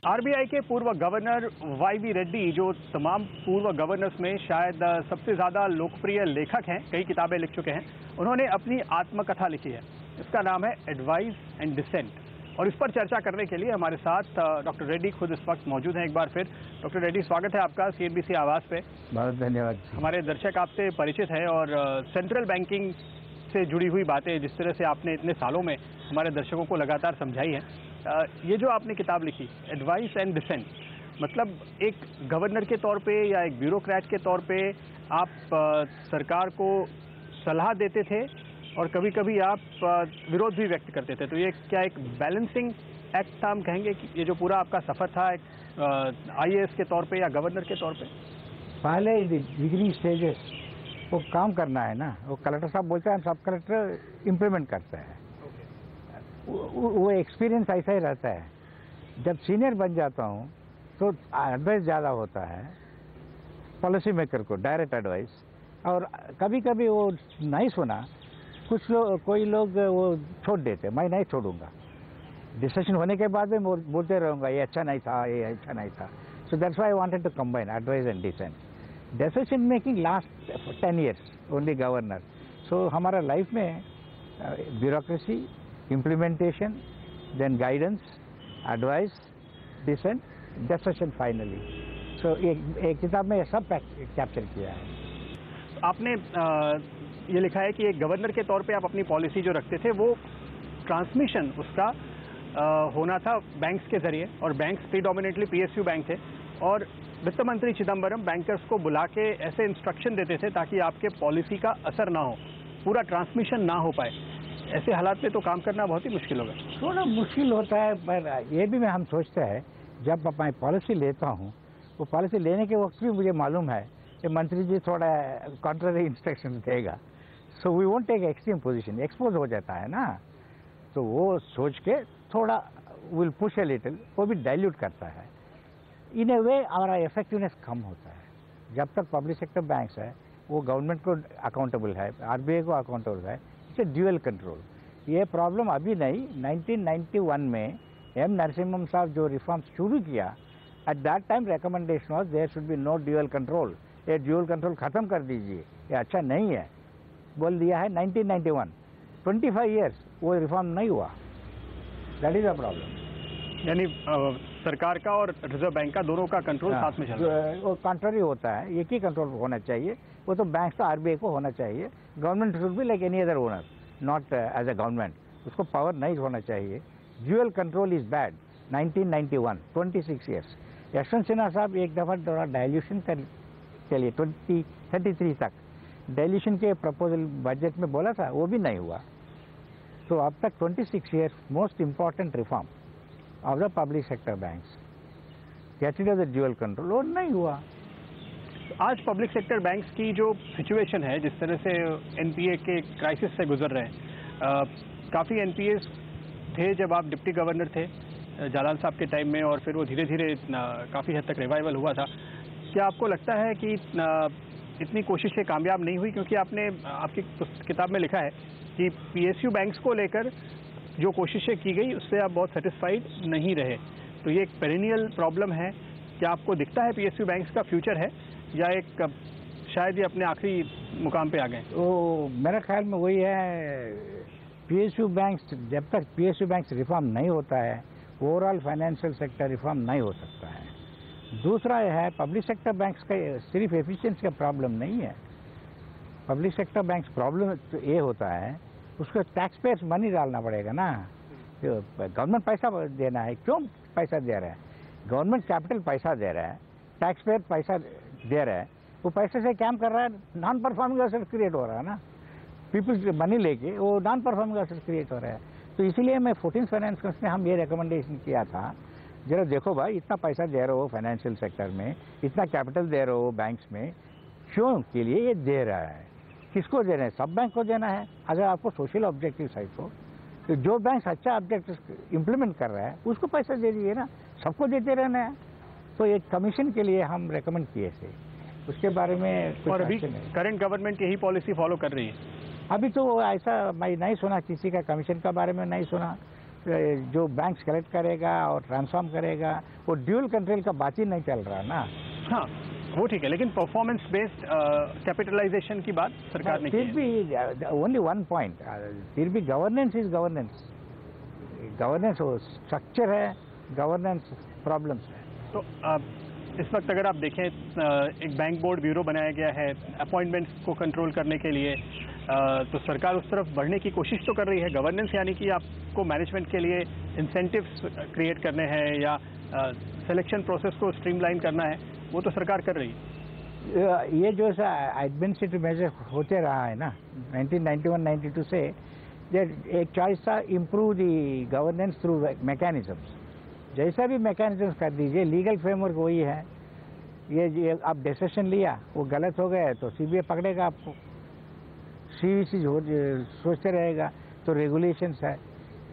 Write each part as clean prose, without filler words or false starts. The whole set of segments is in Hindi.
आरबीआई के पूर्व गवर्नर वाई.वी. रेड्डी, जो तमाम पूर्व गवर्नर्स में शायद सबसे ज़्यादा लोकप्रिय लेखक हैं, कई किताबें लिख चुके हैं, उन्होंने अपनी आत्मकथा लिखी है। इसका नाम है एडवाइस एंड डिसेंट। और इस पर चर्चा करने के लिए हमारे साथ डॉक्टर रेड्डी खुद इस वक्त मौजूद हैं। एक बार फिर डॉक्टर रेड्डी, स्वागत है आपका सीएनबीसी आवाज़ पे। बहुत धन्यवाद। हमारे दर्शक आपसे परिचित हैं और सेंट्रल बैंकिंग से जुड़ी हुई बातें जिस तरह से आपने इतने सालों में हमारे दर्शकों को लगातार समझाई है, ये जो आपने किताब लिखी एडवाइस एंड डिसेंट, मतलब एक गवर्नर के तौर पे या एक ब्यूरोक्रेट के तौर पे आप सरकार को सलाह देते थे और कभी कभी आप विरोध भी व्यक्त करते थे, तो ये क्या एक बैलेंसिंग एक्ट था, हम कहेंगे कि ये जो पूरा आपका सफ़र था एक आईएएस के तौर पे या गवर्नर के तौर पे? पहले बिगिनिंग स्टेजेस वो काम करना है ना, वो कलेक्टर साहब बोलते हैं, सब कलेक्टर इम्प्लीमेंट करते हैं। वो एक्सपीरियंस ऐसा ही रहता है। जब सीनियर बन जाता हूँ तो एडवाइस ज़्यादा होता है पॉलिसी मेकर को, डायरेक्ट एडवाइस। और कभी कभी वो नहीं सुना, कोई लोग वो छोड़ देते, मैं नहीं छोड़ूंगा। डिस्कशन होने के बाद में बोलते रहूँगा ये अच्छा नहीं था, ये अच्छा नहीं था। So that's why I wanted to combine advice and dissent. Decision making last 10 years only governor. So हमारा लाइफ में bureaucracy, implementation, then guidance, advice, dissent, decision finally. So एक किताब में सब कैप्चर किया है। आपने ये लिखा है कि एक गवर्नर के तौर पे आप अपनी पॉलिसी जो रखते थे वो ट्रांसमिशन उसका होना था बैंक्स के जरिए, और बैंक्स प्रीडोमिनेटली पीएसयू बैंक थे, और वित्त मंत्री चिदम्बरम बैंकर्स को बुला के ऐसे इंस्ट्रक्शन देते थे ताकि आपके पॉलिसी का असर ना हो, पूरा ट्रांसमिशन ना हो पाए। ऐसे हालात में तो काम करना बहुत ही मुश्किल होगा। थोड़ा मुश्किल होता है, पर ये भी हम सोचते हैं जब मैं पॉलिसी लेता हूँ, वो पॉलिसी लेने के वक्त भी मुझे मालूम है कि मंत्री जी थोड़ा कॉन्ट्ररी इंस्ट्रक्शन देगा। So we won't take extreme position, expose हो जाता है ना, तो वो सोच के थोड़ा विल पुश ए लिटिल, वो भी डाइल्यूट करता है। इन ए वे हमारा इफेक्टिवनेस कम होता है। जब तक पब्लिक सेक्टर बैंक्स है वो गवर्नमेंट को अकाउंटेबल है, आरबीआई को अकाउंटेबल है, ड्यूअल कंट्रोल। ये प्रॉब्लम अभी नहीं, 1991 में एम नरसिम्हम साहब जो रिफॉर्म शुरू किया, at that time recommendation was there should be no dual control. ये ड्यूअल कंट्रोल खत्म कर दीजिए, ये अच्छा नहीं है, बोल दिया है 1991। 25 years वो रिफॉर्म नहीं हुआ। That is a problem. यानी सरकार का और रिजर्व बैंक का दोनों का कंट्रोल साथ में चल रहा है। वो कॉन्ट्ररी होता है, एक ही कंट्रोल होना चाहिए, वो तो बैंक तो आरबीआई को होना चाहिए। Government should be like any other owner, not as a government. उसको पावर नहीं होना चाहिए। Dual control is bad. 1991, 26 years। Yashwant Sinha साहब एक दफ़ा थोड़ा डाइल्यूशन के लिए 2033 तक डाइल्यूशन के प्रपोजल बजट में बोला था, वो भी नहीं हुआ। तो अब तक 26 years most important reform of the public sector banks, get rid of the dual control, वो नहीं हुआ। आज पब्लिक सेक्टर बैंक्स की जो सिचुएशन है, जिस तरह से एनपीए के क्राइसिस से गुजर रहे हैं, काफ़ी एनपीएस थे जब आप डिप्टी गवर्नर थे जालान साहब के टाइम में, और फिर वो धीरे धीरे काफ़ी हद तक रिवाइवल हुआ था। क्या आपको लगता है कि इतनी कोशिशें कामयाब नहीं हुई? क्योंकि आपने आपकी किताब में लिखा है कि पीएसयू बैंक्स को लेकर जो कोशिशें की गई उससे आप बहुत सेटिस्फाइड नहीं रहे, तो ये एक पेरिनियल प्रॉब्लम है। क्या आपको दिखता है पीएसयू बैंक्स का फ्यूचर है, या एक शायद ये अपने आखिरी मुकाम पे आ गए? तो मेरा ख्याल में वही है, पीएसयू बैंक्स, जब तक पीएसयू बैंक्स रिफॉर्म नहीं होता है, ओवरऑल फाइनेंशियल सेक्टर रिफॉर्म नहीं हो सकता है। दूसरा यह है, पब्लिक सेक्टर बैंक्स का सिर्फ एफिशिएंसी का प्रॉब्लम नहीं है। पब्लिक सेक्टर बैंक्स प्रॉब्लम तो ये होता है, उसको टैक्स पेयर्स मनी डालना पड़ेगा ना। गवर्नमेंट पैसा देना है, क्यों पैसा दे रहा है? गवर्नमेंट कैपिटल पैसा दे रहा है, टैक्स पेयर पैसा दे रहा है, वो पैसे से काम कर रहा है, नॉन परफॉर्मिंग एसेट क्रिएट हो रहा है ना। पीपल्स मनी लेके वो नॉन परफॉर्मिंग एसेट क्रिएट हो रहा है। तो इसीलिए मैं 14th फाइनेंस कमिश्न में हम ये रिकमेंडेशन किया था, जरा देखो भाई, इतना पैसा दे रहे हो फाइनेंशियल सेक्टर में, इतना कैपिटल दे रहे हो बैंक्स में, क्यों के लिए ये दे रहा है? किसको दे रहे हैं? सब बैंक को देना है। अगर आपको सोशल ऑब्जेक्टिव है तो जो बैंक अच्छा ऑब्जेक्टिव इम्प्लीमेंट कर रहा है उसको पैसा दे दीजिए ना, सबको देते रहना है। तो एक कमीशन के लिए हम रेकमेंड किए थे, उसके बारे में और अभी करंट गवर्नमेंट यही पॉलिसी फॉलो कर रही है? अभी तो ऐसा मैं नहीं सुना, किसी का कमीशन के बारे में नहीं सुना। जो बैंक्स कलेक्ट करेगा और ट्रांसफॉर्म करेगा, वो ड्यूल कंट्रोल का बात ही नहीं चल रहा ना। हाँ वो ठीक है, लेकिन परफॉर्मेंस बेस्ड कैपिटलाइजेशन की बात सरकार ने की फिर भी ओनली वन पॉइंट, फिर भी गवर्नेंस इज गवर्नेंस, गवर्नेंस वो स्ट्रक्चर है, गवर्नेंस प्रॉब्लम्स है। तो इस वक्त अगर आप देखें एक बैंक बोर्ड ब्यूरो बनाया गया है अपॉइंटमेंट्स को कंट्रोल करने के लिए, तो सरकार उस तरफ बढ़ने की कोशिश तो कर रही है। गवर्नेंस यानी कि आपको मैनेजमेंट के लिए इंसेंटिव्स क्रिएट करने हैं या सिलेक्शन प्रोसेस को स्ट्रीमलाइन करना है, वो तो सरकार कर रही है। ये जो एडमिनिस्ट्रेटिव मेजर होते रहा है ना 1991-92 से, एक चॉइस था इम्प्रूव दी गवर्नेंस थ्रू मैकेनिज्म्स। जैसा भी मैकेनिज्म कर दीजिए, लीगल फ्रेमवर्क वही है। ये आप डिसीजन लिया, वो गलत हो गया तो सीबीआई पकड़ेगा आपको, सीवीसी सोचते रहेगा, तो रेगुलेशंस है।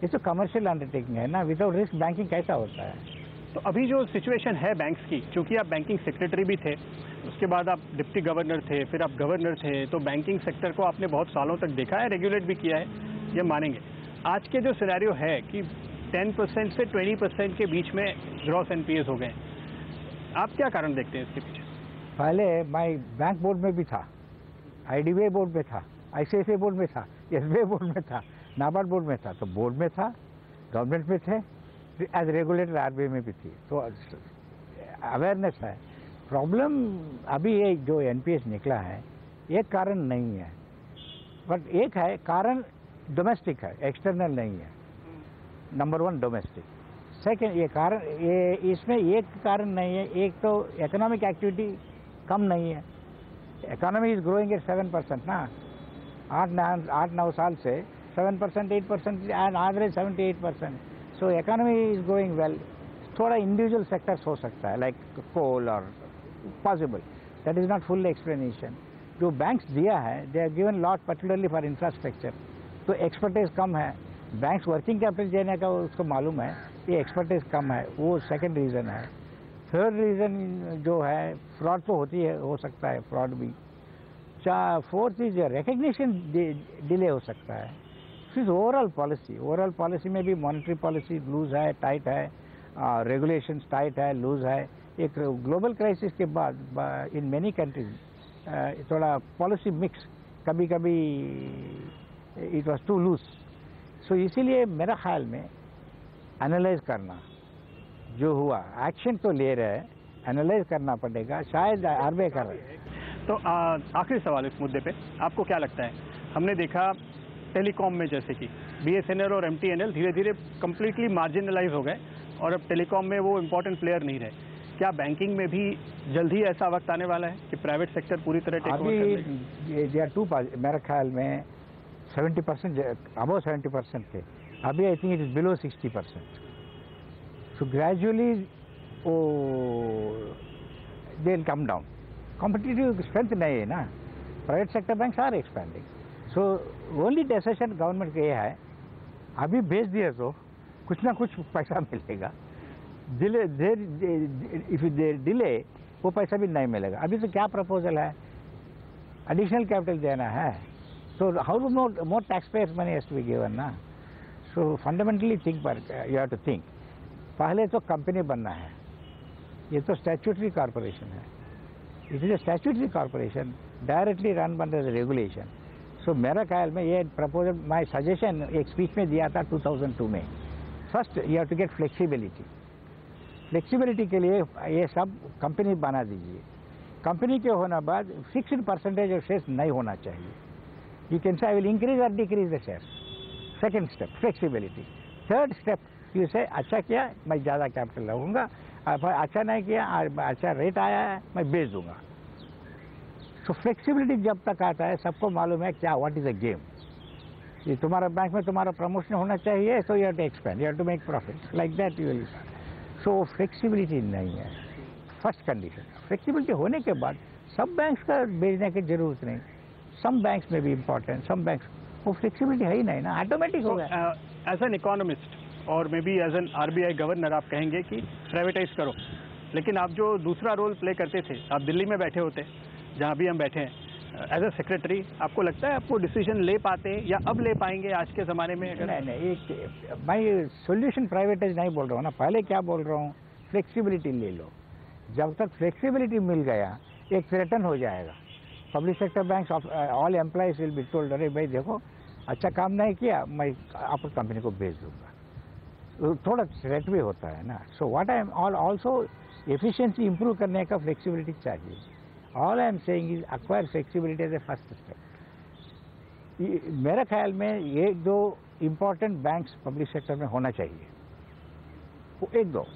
ये तो कमर्शियल अंडरटेकिंग है ना, विदाउट रिस्क बैंकिंग कैसा होता है। तो अभी जो सिचुएशन है बैंक्स की, क्योंकि आप बैंकिंग सेक्रेटरी भी थे, उसके बाद आप डिप्टी गवर्नर थे, फिर आप गवर्नर थे, तो बैंकिंग सेक्टर को आपने बहुत सालों तक देखा है, रेगुलेट भी किया है, ये मानेंगे। आज के जो सिनेरियो है कि 10% से 20% के बीच में ग्रॉस एनपीएस हो गए, आप क्या कारण देखते हैं इसके पीछे? पहले मैं बैंक बोर्ड में भी था, आईडीबीआई बोर्ड में था, आईसीआईसीआई बोर्ड में था, एसबीआई बोर्ड में था, नाबार्ड बोर्ड में था, तो बोर्ड में था, गवर्नमेंट में थे, एज रेगुलेटर आरबीआई में भी थी, तो अवेयरनेस है। प्रॉब्लम अभी ये जो एनपीएस निकला है, एक कारण नहीं है, बट एक है कारण डोमेस्टिक है, एक्सटर्नल नहीं है। Number one domestic. सेकेंड, ये कारण, ये इसमें एक कारण नहीं है, एक तो इकोनॉमिक एक्टिविटी कम नहीं है। इकोनॉमी इज ग्रोइंग एट 7% ना, 8-9 साल से 7%, 8% and average 78%। So economy is growing well. थोड़ा इंडिविजुअल सेक्टर्स हो सकता है, लाइक कोल और possible, that is not full explanation. जो बैंक्स दिया है, they are given lot particularly for infrastructure, तो एक्सपर्टाइज कम है। बैंक्स वर्किंग कैपिटल देने का उसको मालूम है, ये एक्सपर्टाइज कम है, वो सेकंड रीज़न है। थर्ड रीज़न जो है, फ्रॉड तो होती है, हो सकता है फ्रॉड भी। फोर्थ इज रिकग्निशन डिले हो सकता है। फिर ओवरऑल पॉलिसी में भी मॉनेटरी पॉलिसी लूज है, टाइट है, रेगुलेशंस टाइट है, लूज है। एक ग्लोबल क्राइसिस के बाद इन मेनी कंट्रीज थोड़ा पॉलिसी मिक्स, कभी कभी इट वाज टू लूज। सो इसीलिए मेरा ख्याल में एनालाइज करना जो हुआ, एक्शन तो ले रहे हैं, एनालाइज करना पड़ेगा, शायद आरबीआई कर रहे हैं। तो आखिरी सवाल इस मुद्दे पे, आपको क्या लगता है? हमने देखा टेलीकॉम में जैसे कि बीएसएनएल और एमटीएनएल धीरे धीरे कंप्लीटली मार्जिनलाइज हो गए और अब टेलीकॉम में वो इम्पोर्टेंट प्लेयर नहीं रहे। क्या बैंकिंग में भी जल्द ही ऐसा वक्त आने वाला है कि प्राइवेट सेक्टर पूरी तरह टेक ओवर कर लेगा? मेरे ख्याल में 70%, अबव 70% थे, अभी I think it is below 60%। So gradually they will come down. Competitive strength नहीं है ना, private sector banks are expanding. So only decision government का ये है, अभी भेज दिए तो कुछ ना कुछ पैसा मिलेगा, इफ डिले वो पैसा भी नहीं मिलेगा। अभी तो क्या प्रपोजल है, एडिशनल कैपिटल देना है, so how more taxpayers money has to be given ना। so fundamentally think, but you have to think, पहले तो कंपनी बनना है, ये तो स्टैट्यूटरी कॉर्पोरेशन है, it is a statutory corporation directly run under the regulation. So मेरा ख्याल में ये प्रपोजल, माय सजेशन एक स्पीच में दिया था 2002 में। First you have to get flexibility. Flexibility के लिए ये सब कंपनी बना दीजिए। कंपनी के होने बाद फिक्स्ड परसेंटेज ऑफ शेयर्स नहीं होना चाहिए। You can say I will increase or decrease the shares. Second step, flexibility. Third step, you say अच्छा किया मैं ज़्यादा कैपिटल लगाऊंगा, अच्छा नहीं किया, अच्छा रेट आया है मैं बेच दूंगा। सो फ्लेक्सिबिलिटी जब तक आता है, सबको मालूम है क्या व्हाट इज अ गेम। ये तुम्हारा बैंक में तुम्हारा प्रमोशन होना चाहिए, so you have to expand, you have to make profit, like that you will। so flexibility नहीं है, फर्स्ट कंडीशन। फ्लेक्सिबिलिटी होने के बाद सब बैंक्स का बेचने की जरूरत नहीं, some banks may be important, some banks, वो फ्लेक्सिबिलिटी है ही नहीं ना, ऑटोमेटिक हो गया। एज एन इकोनॉमिस्ट और may be as an RBI governor आप कहेंगे कि प्राइवेटाइज करो, लेकिन आप जो दूसरा रोल प्ले करते थे, आप दिल्ली में बैठे होते, जहाँ भी हम बैठे हैं, एज अ सेक्रेटरी आपको लगता है आपको डिसीजन ले पाते या अब ले पाएंगे आज के ज़माने में? अगर नहीं, मैं सोल्यूशन प्राइवेटाइज नहीं बोल रहा हूँ ना, पहले क्या बोल रहा हूँ, फ्लेक्सिबिलिटी ले लो। जब तक फ्लेक्सिबिलिटी मिल गया एक थ्रेटन हो जाएगा। Public sector banks all employees will be told, अरे भाई देखो अच्छा काम नहीं किया मैं आपको कंपनी को भेज दूंगा। थोड़ा थ्रेट भी होता है ना। So what I am also efficiency improve करने का फ्लेक्सिबिलिटी चाहिए। All I am saying is acquire flexibility as a first step. मेरे ख्याल में एक दो इम्पोर्टेंट बैंक्स पब्लिक सेक्टर में होना चाहिए, वो एक दो,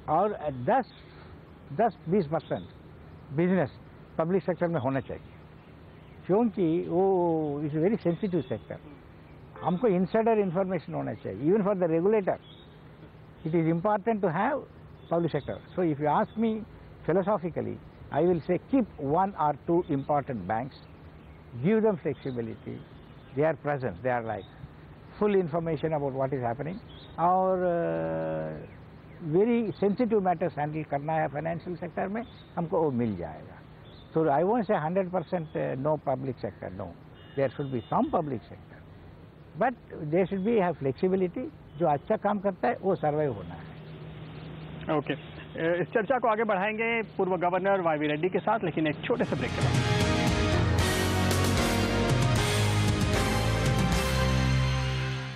और 10-20% बिजनेस पब्लिक सेक्टर में होना चाहिए, क्योंकि वो इज वेरी सेंसिटिव सेक्टर। हमको इंसाइडर इंफॉर्मेशन होना चाहिए, even for the regulator it is important to have public sector. So if you ask me philosophically, I will say keep 1 or 2 important banks, give them flexibility, they are present, they are like full information about what is happening, और very sensitive matters handle करना है financial sector में, हमको वो मिल जाएगा। So I won't say 100% no public sector, no, there should be some public sector, but there should be have flexibility। जो अच्छा काम करता है वो सर्वाइव होना है। ओके, इस चर्चा को आगे बढ़ाएंगे पूर्व गवर्नर वाईवी रेड्डी के साथ, लेकिन एक छोटे से ब्रेक के बाद।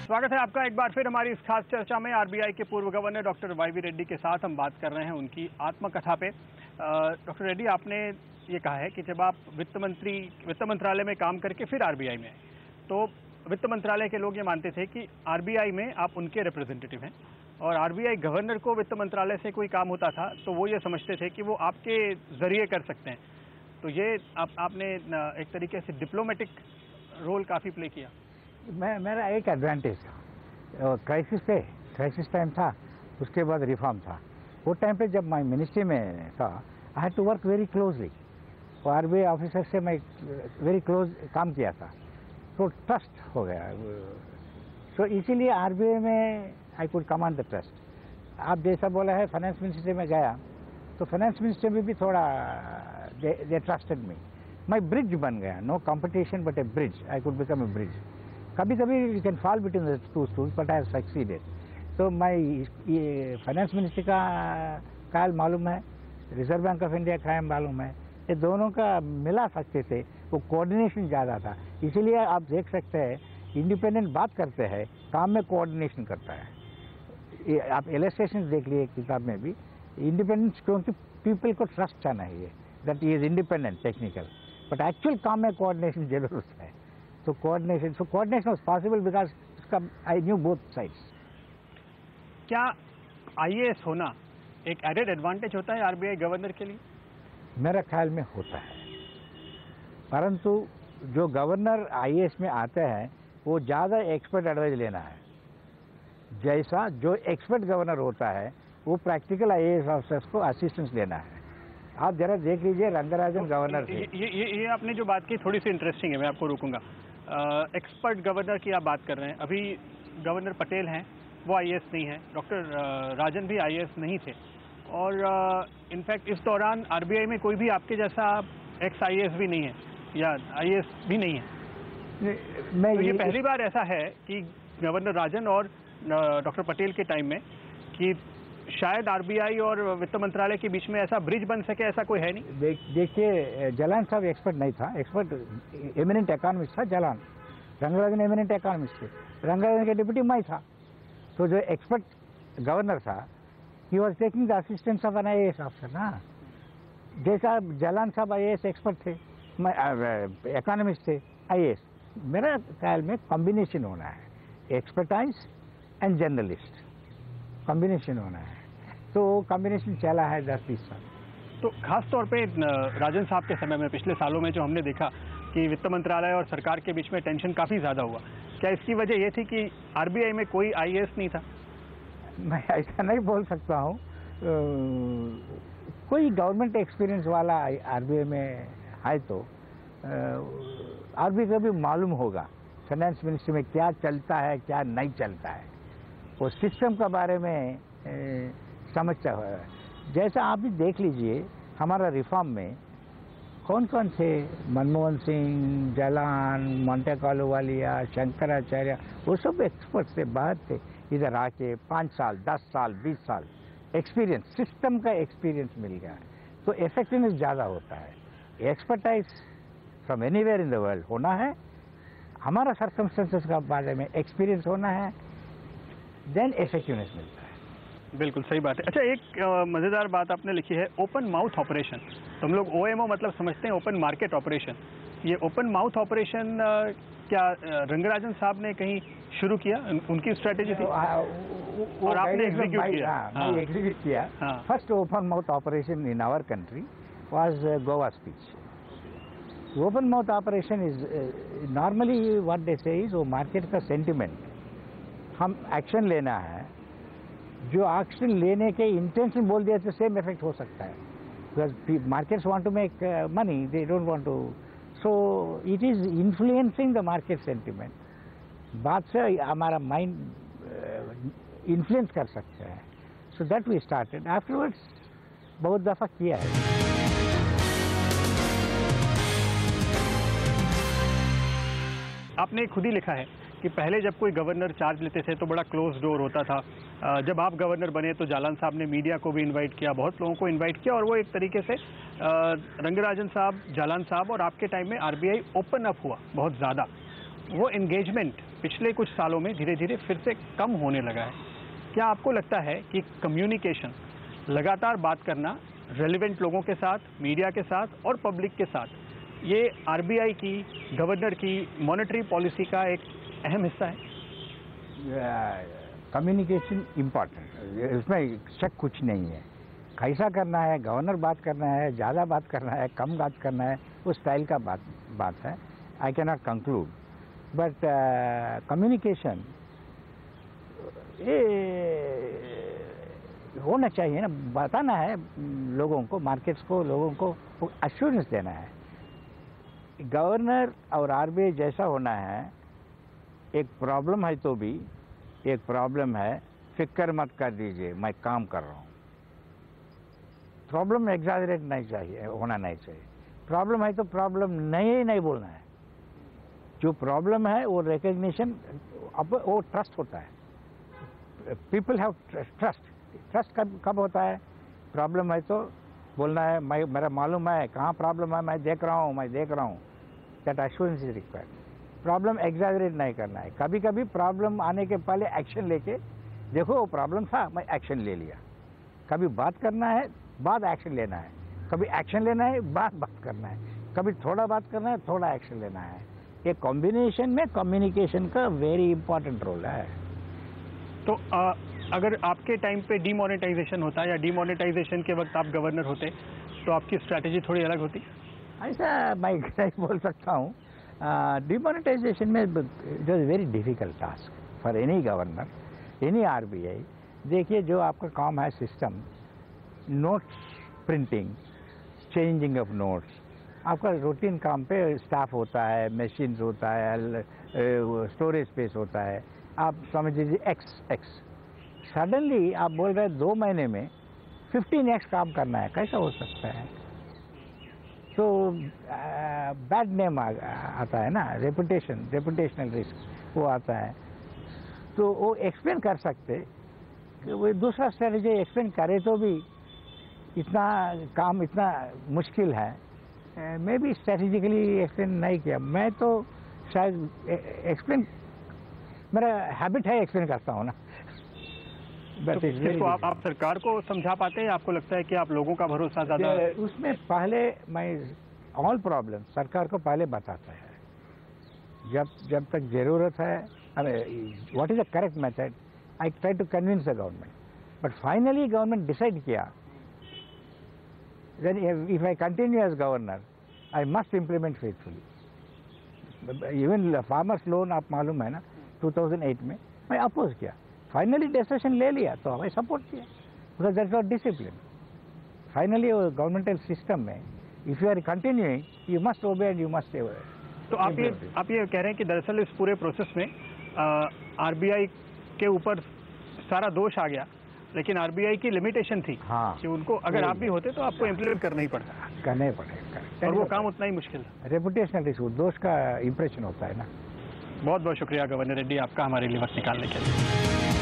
स्वागत है आपका एक बार फिर हमारी इस खास चर्चा में। आरबीआई के पूर्व गवर्नर डॉक्टर वाईवी रेड्डी के साथ हम बात कर रहे हैं उनकी आत्मकथा पे। डॉक्टर रेड्डी, आपने ये कहा है कि जब आप वित्त मंत्रालय में काम करके फिर आरबीआई में, तो वित्त मंत्रालय के लोग ये मानते थे कि आरबीआई में आप उनके रिप्रेजेंटेटिव हैं, और आरबीआई गवर्नर को वित्त मंत्रालय से कोई काम होता था तो वो ये समझते थे कि वो आपके जरिए कर सकते हैं। तो ये आपने एक तरीके से डिप्लोमेटिक रोल काफ़ी प्ले किया। मेरा एक एडवांटेज था, क्राइसिस टाइम था, उसके बाद रिफॉर्म था। वो टाइम पे जब मैं मिनिस्ट्री में था, I had to work very closely, और आरबीआई ऑफिसर से मैं वेरी क्लोज काम किया था, तो ट्रस्ट हो गया। तो इसीलिए आरबीआई में I could command the trust. आप जैसा बोला है, फाइनेंस मिनिस्ट्री में गया तो फाइनेंस मिनिस्ट्री में भी थोड़ा दे ट्रस्टेड मी। मैं ब्रिज बन गया, no competition but a bridge, I could become a bridge. कभी कभी you can fall between the two stools, but I have succeeded. तो मैं ये फाइनेंस मिनिस्ट्री का काल मालूम है, रिजर्व बैंक ऑफ इंडिया का मालूम है, ये दोनों का मिला सकते थे, वो कोऑर्डिनेशन ज़्यादा था। इसीलिए आप देख सकते हैं इंडिपेंडेंट बात करते हैं, काम में कोऑर्डिनेशन करता है। आप इलस्ट्रेशन देख लिए किताब में भी, इंडिपेंडेंस, क्योंकि पीपल को ट्रस्ट आना है that he is independent technical, but actual काम में कोऑर्डिनेशन जरूर है। तो coordination was possible because I knew both sides. क्या आईएएस होना एक एडेड एडवांटेज होता है आरबीआई गवर्नर के लिए? मेरा ख्याल में होता है, परंतु जो गवर्नर आईएएस में आते हैं वो ज़्यादा एक्सपर्ट एडवाइस लेना है। जैसा जो एक्सपर्ट गवर्नर होता है वो प्रैक्टिकल आईएएस ऑफिसर्स को असिस्टेंस लेना है। आप जरा देख लीजिए, रंगराजन गवर्नर थे। ये आपने जो बात की थोड़ी सी इंटरेस्टिंग है, मैं आपको रोकूंगा। एक्सपर्ट गवर्नर की आप बात कर रहे हैं, अभी गवर्नर पटेल हैं, वो आईएएस नहीं है, डॉक्टर राजन भी आईएएस नहीं थे, और इनफैक्ट इस दौरान आरबीआई में कोई भी आपके जैसा एक्स आईएएस भी नहीं है या आईएएस भी नहीं है। तो ये पहली बार ऐसा है कि गवर्नर राजन और डॉक्टर पटेल के टाइम में कि शायद आरबीआई और वित्त मंत्रालय के बीच में ऐसा ब्रिज बन सके, ऐसा कोई है नहीं। देखिए, जलान साहब एक्सपर्ट नहीं था, एक्सपर्ट एमिनेंट इकोनॉमिस्ट था जलान। रंगराजन एमिनेंट इकोनॉमिस्ट थे, रंगराजन के डिप्टी मैं था। तो जो एक्सपर्ट गवर्नर था, he was taking the assistance of an IAS officer ना। जैसा जलान साहब आईएएस एक्सपर्ट थे, मैं इकोनॉमिस्ट थे, आईएएस। मेरा ख्याल में कॉम्बिनेशन होना है, एक्सपर्टाइज एंड जर्नलिस्ट, कॉम्बिनेशन होना है। तो कॉम्बिनेशन चला है 10-20 साल। तो खास तौर पे राजन साहब के समय में, पिछले सालों में जो हमने देखा कि वित्त मंत्रालय और सरकार के बीच में टेंशन काफ़ी ज़्यादा हुआ, क्या इसकी वजह ये थी कि आरबीआई में कोई आईएएस नहीं था? मैं ऐसा नहीं बोल सकता हूँ। कोई गवर्नमेंट एक्सपीरियंस वाला आरबीआई में है तो आरबीआई को भी मालूम होगा फाइनेंस मिनिस्ट्री में क्या चलता है क्या नहीं चलता है, वो सिस्टम के बारे में समझता है। जैसा आप भी देख लीजिए, हमारा रिफॉर्म में कौन कौन थे? मनमोहन सिंह, जलान, मोंटे कार्लो वालिया, शंकराचार्य, वो सब एक्सपर्ट थे, बाहर थे। इधर आके 5 साल, 10 साल, 20 साल एक्सपीरियंस, सिस्टम का एक्सपीरियंस मिल गया है, तो इफेक्टिवनेस ज़्यादा होता है। Expertise from anywhere in the world होना है, हमारा सर्कमस्टेंसेस का बारे में एक्सपीरियंस होना है, देन इफेक्टिवनेस मिलता है। बिल्कुल सही बात है। अच्छा, एक मज़ेदार बात आपने लिखी है, ओपन माउथ ऑपरेशन। तो हम लोग OMO मतलब समझते हैं ओपन मार्केट ऑपरेशन। ये ओपन माउथ ऑपरेशन क्या रंगराजन साहब ने कहीं शुरू किया, उनकी स्ट्रेटेजी थी और आपने एग्जीक्यूट किया? हाँ, एग्जीक्यूट किया। First open mouth operation in our country was Goa speech. Open mouth operation is normally what they say is, वो मार्केट का सेंटिमेंट, हम एक्शन लेना है, जो एक्शन लेने के इंटेंशन बोल दिया तो सेम इफेक्ट हो सकता है, because markets want to make money, they don't want to, so it is influencing the market sentiment. बात से हमारा माइंड इन्फ्लुएंस कर सकता है, so that we started. Afterwards बहुत दफ़ा किया है। आपने खुद ही लिखा है कि पहले जब कोई गवर्नर चार्ज लेते थे तो बड़ा क्लोज डोर होता था, जब आप गवर्नर बने तो जालान साहब ने मीडिया को भी इनवाइट किया, बहुत लोगों को इनवाइट किया, और वो एक तरीके से रंगराजन साहब, जालान साहब और आपके टाइम में RBI ओपन अप हुआ बहुत ज़्यादा। वो एंगेजमेंट पिछले कुछ सालों में धीरे धीरे फिर से कम होने लगा है। क्या आपको लगता है कि कम्युनिकेशन, लगातार बात करना रेलिवेंट लोगों के साथ, मीडिया के साथ और पब्लिक के साथ, ये RBI की, गवर्नर की मॉनेटरी पॉलिसी का एक अहम हिस्सा है? कम्युनिकेशन इम्पॉर्टेंट, इसमें शक कुछ नहीं है। कैसा करना है, गवर्नर बात करना है, ज़्यादा बात करना है, कम बात करना है, उस स्टाइल का बात है। I can not conclude, but communication ये होना चाहिए ना, बताना है लोगों को, मार्केट्स को, लोगों को एश्योरेंस देना है। गवर्नर और RBI जैसा होना है, एक प्रॉब्लम है तो भी एक प्रॉब्लम है, फिक्र मत कर दीजिए, मैं काम कर रहा हूँ। प्रॉब्लम एग्जैजरेट नहीं चाहिए, होना नहीं चाहिए। प्रॉब्लम है तो प्रॉब्लम नहीं बोलना है। जो प्रॉब्लम है वो रिकग्निशन, अब वो ट्रस्ट होता है। पीपल हैव ट्रस्ट कब होता है? प्रॉब्लम है तो बोलना है, मेरा मालूम है कहाँ प्रॉब्लम है, मैं देख रहा हूँ। That assurance is required. Problem exaggerate नहीं करना है। कभी कभी प्रॉब्लम आने के पहले एक्शन लेके देखो, वो प्रॉब्लम था, मैं एक्शन ले लिया। कभी बात करना है, बाद एक्शन लेना है। कभी एक्शन लेना है, बाद बात करना है। कभी थोड़ा बात करना है, थोड़ा एक्शन लेना है। ये कॉम्बिनेशन में कम्युनिकेशन का वेरी इंपॉर्टेंट रोल है। तो अगर आपके टाइम पे डीमोनेटाइजेशन होता या डीमोनेटाइजेशन के वक्त आप गवर्नर होते तो आपकी स्ट्रैटेजी थोड़ी अलग होती? ऐसा मैं नहीं बोल सकता हूँ। डीमोनेटाइजेशन में it was very difficult task for any governor, any RBI। देखिए, जो आपका काम है system, notes printing, changing of notes, आपका रूटीन काम पे स्टाफ होता है, मशीन्स होता है, स्टोरेज स्पेस होता है। आप समझ लीजिए एक्स सडनली आप बोल रहे हैं 2 महीने में 15x काम करना है, कैसा हो सकता है? तो बैड नेम आता है ना, रेपुटेशनल रिस्क वो आता है। तो वो एक्सप्लेन कर सकते, वो दूसरा स्ट्रेटजी एक्सप्लेन करे तो भी इतना काम इतना मुश्किल है, मैं भी स्ट्रेटेजिकली एक्सप्लेन नहीं किया। मैं तो शायद एक्सप्लेन, मेरा हैबिट है एक्सप्लेन करता हूँ ना। तो इसको आप सरकार को समझा पाते हैं? आपको लगता है कि आप लोगों का भरोसा ज़्यादा? उसमें पहले मैं ऑल प्रॉब्लम सरकार को पहले बताता है, जब तक जरूरत है। What is the correct method, I try to convince the government, but finally government decide किया, then if I continue as governor, I must implement faithfully. Even farmers loan आप मालूम है ना, 2008 में मैं अपोज किया, फाइनली डिसीजन ले लिया तो हमें सपोर्ट किया, because that's not discipline. Finally governmental system में if you are continuing, you must obey and you must. तो आप ये कह रहे हैं कि दरअसल इस पूरे प्रोसेस में RBI के ऊपर सारा दोष आ गया, लेकिन RBI की लिमिटेशन थी। हाँ, कि उनको, अगर आप भी होते तो आपको इम्प्लीमेंट करना ही पड़ता। करना ही पड़ेगा। और वो काम उतना ही मुश्किल है। रेपुटेशनल रिस्क, दोष का इंप्रेशन होता है ना। बहुत बहुत शुक्रिया गवर्नर रेड्डी आपका हमारे लिए वक्त निकालने के लिए।